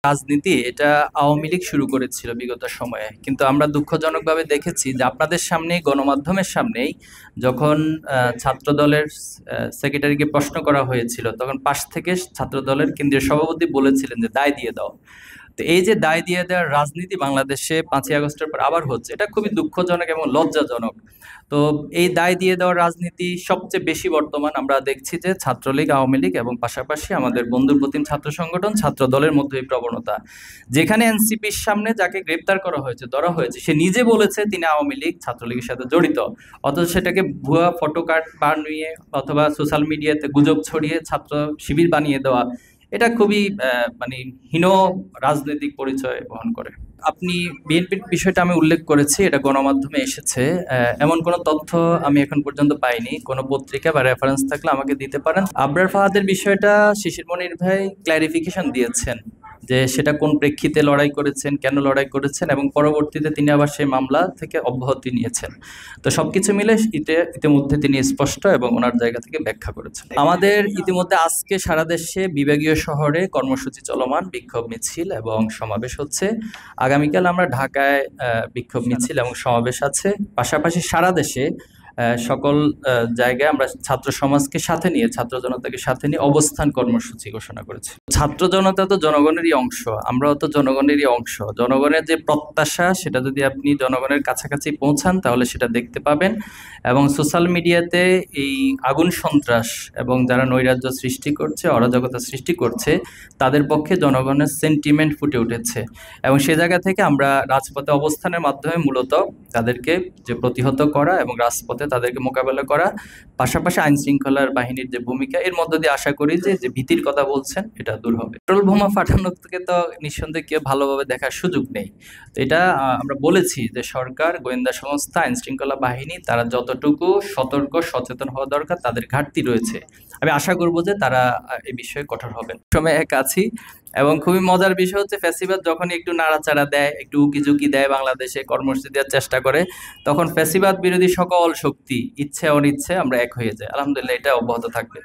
রাজনীতি এটা আওয়ামী লীগ শুরু করেছিল বিগত সময়ে, কিন্তু আমরা দুঃখজনকভাবে দেখেছি যে আপনাদের সামনেই, গণমাধ্যমের সামনেই, যখন ছাত্র দলের সেক্রেটারিকে প্রশ্ন করা হয়েছিল, তখন পাশ থেকে ছাত্র দলের কেন্দ্রীয় সভাপতি বলেছিলেন যে দায় দিয়ে দাও। তো এই যে দায় দিয়ে দেওয়ার রাজনীতি বাংলাদেশে 5ই আগস্টের পর আবার হচ্ছে, এটা খুবই দুঃখজনক এবং লজ্জাজনক। তো এই দায় দিয়ে দেওয়ার রাজনীতি সবচেয়ে বেশি বর্তমান আমরা দেখছি যে ছাত্রলীগ, আওয়ামী লীগ এবং পাশাপাশি আমাদের বন্ধুর প্রতিম ছাত্র সংগঠন, ছাত্র দলের মধ্যে এই প্রবণতা। যেখানে এনসিপির সামনে যাকে গ্রেপ্তার করা হয়েছে, ধরা হয়েছে, সে নিজে বলেছে তিনি আওয়ামী লীগ, ছাত্রলীগের সাথে জড়িত, অথচ সেটাকে ভুয়া ফটো কার্ড বানিয়ে অথবা সোশ্যাল মিডিয়াতে গুজব ছড়িয়ে ছাত্র শিবির বানিয়ে দেওয়া, এটা খুবই মানে হীন রাজনৈতিক পরিচয় বহন করে। আপনি বিএনপির বিষয়টা আমি উল্লেখ করেছি, এটা গণমাধ্যমে এসেছে। এমন কোনো তথ্য আমি এখন পর্যন্ত পাইনি। কোনো পত্রিকা বা রেফারেন্স থাকলে আমাকে দিতে পারেন। আবরার ফাহাদের বিষয়টা শিশির মনির ভাই ক্ল্যারিফিকেশন দিয়েছেন যে সেটা কোন প্রেক্ষিতে লড়াই করেছেন, কেন লড়াই করেছেন, এবং পরবর্তীতে তিনি আবার সেই মামলা থেকে অব্যাহতি নিয়েছেন। তো সবকিছু মিলে ইতিমধ্যে তিনি স্পষ্ট এবং ওনার জায়গা থেকে ব্যাখ্যা করেছেন। আমাদের ইতিমধ্যে আজকে সারা দেশে বিভাগীয় শহরে কর্মসূচি চলমান, বিক্ষোভ মিছিল এবং সমাবেশ হচ্ছে। আগামীকাল আমরা ঢাকায় বিক্ষোভ মিছিল এবং সমাবেশ আছে। পাশাপাশি সারা দেশে সকল জায়গায় আমরা ছাত্র সমাজকে সাথে নিয়ে, ছাত্র জনতাকে সাথে নিয়ে অবস্থান কর্মসূচি ঘোষণা করেছি। ছাত্র জনতা তো জনগণেরই অংশ, আমরাও তো জনগণেরই অংশ। জনগণের যে প্রত্যাশা, সেটা যদি আপনি জনগণের কাছাকাছি পৌঁছান তাহলে সেটা দেখতে পাবেন। এবং সোশ্যাল মিডিয়াতে এই আগুন সন্ত্রাস এবং যারা নৈরাজ্য সৃষ্টি করছে, অরাজকতা সৃষ্টি করছে, তাদের পক্ষে জনগণের সেন্টিমেন্ট ফুটে উঠেছে। এবং সে জায়গা থেকে আমরা রাজপথে অবস্থানের মাধ্যমে মূলত তাদেরকে যে প্রতিহত করা এবং রাজপথে তাদেরকে মোকাবেলা করা, পাশাপাশি আইন শৃঙ্খলার বাহিনীর যে ভূমিকা, এর মধ্য দিয়ে আশা করি যে যে ভীতির কথা বলছেন এটা দূর হবে। পেট্রোল বোমা ফাটানো থেকে তো নিঃসন্দেহে কেউ ভালোভাবে দেখার সুযোগ নেই। তো এটা আমরা বলেছি যে সরকার, গোয়েন্দা সংস্থা, আইন শৃঙ্খলা বাহিনী, তারা যতটুকু সতর্ক সচেতন হওয়া দরকার, তাদের ঘাটতি রয়েছে। আমি আশা করব যে তারা এই বিষয়ে কঠোর হবেন। সময় এক আছি। এবং খুবই মজার বিষয় হচ্ছে, ফ্যাসিবাদ যখনই একটু নাড়াচাড়া দেয়, একটু উকিঝুঁকি দেয়, বাংলাদেশে কর্মসূচি দেওয়ার চেষ্টা করে, তখন ফ্যাসিবাদ বিরোধী সকল শক্তি, ইচ্ছে অনিচ্ছে, আমরা এক হয়ে যাই। আলহামদুলিল্লাহ, এটা অব্যাহত থাকবে।